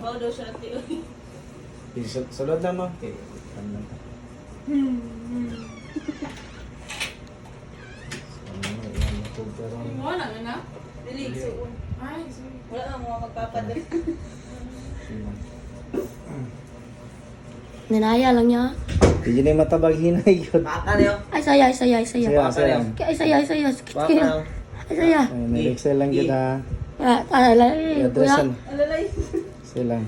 Bao daw siya ati. Sulod na mo. Okay. Ano na to? Wala na na. Dili suon. Ay, wala na mo magpapadali. Ninaya lang niya. Hindi na matabag hinay yun. Baka niyo. Ay, saya, ay, saya, ay, saya. Saya. Ay, saya, ay, saya. Sakit Baka kaya. niyo. Ay, saya. Nag-excel lang yun ha. Ay, kuya. I-addressan. Alalay. Silang.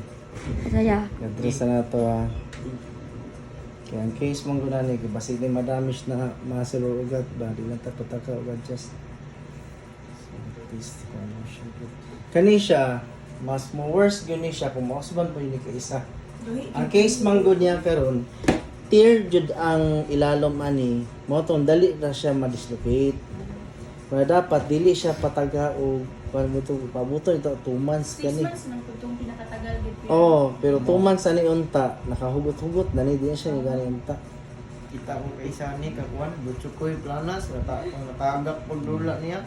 Ay, saya. I-addressan na to ha. Kaya ang case mong gunani, basig na madamish na muscle or ugat ba? Di na tapataka ugat just. Kani siya, mas mo worse yun siya kung mausban po yun ka isa. Ang case manggod niya karon, tear jud ang ilalom ani, mo tong dali na siya ma-dislocate. Kaya dapat dili siya pataga o pabuto ito 2 months 6 kani. months man po itong pinakatagal dito. Oh, pero 2 months ani unta, nakahugot-hugot na ni di na siya ni gani unta. Kita ko kay Sani kakuan, butsukoy planas, natagak pag dula niya.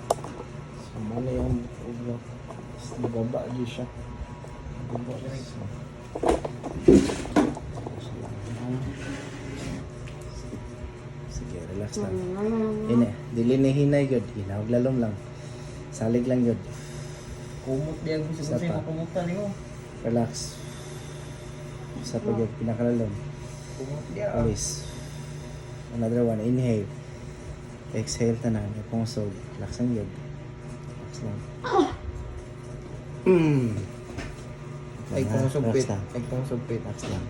So mo na yung ulo. Nababa di siya. Nababa siya. Sige, relax lang. Ine, dili ni hinay gyud, hinawag lalom lang. Salig lang gyud. Kumot diyan ko Isa sa pa. kumutan niyo. Relax. Sa pag pinakalalom. Kumot diyan. Release. Another one, inhale. Exhale tanan, ipungsog. Relax lang gyud. Relax lang. Ay kung sugpit. Relax lang. Ay kung sugpit. Relax lang.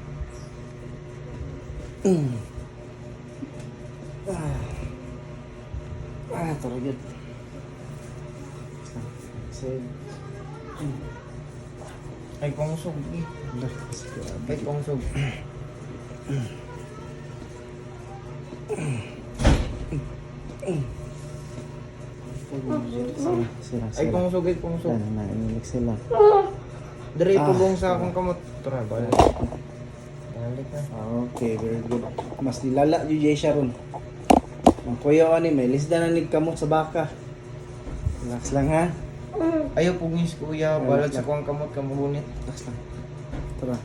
Tara gyud. Exhale. Ay kung sug. Ay kung sug. Ay kung sug, ay kung sug. Exhale lang. Diri pugong sa akong kamot. Tara balik. Balik na. Okay, very good. Mas nilala yung Jay Sharon. Ang kuya ko ni may lisda na kamot sa baka. Relax lang ha. Ayaw pugis kuya, balag sa kuang kamot kamugunit. Relax lang. Tara.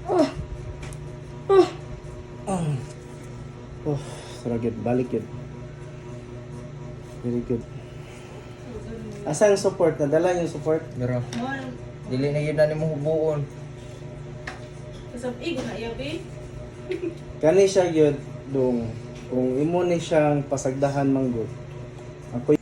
Oh, tara good. Balik yun. Very good. Asa yung support? Nadala yung support? Pero Mo dili na yun na nimo hubuon. kasab igo na yabi. Kani siya yun, dong. Kung imo ni siyang pasagdahan manggod. Ako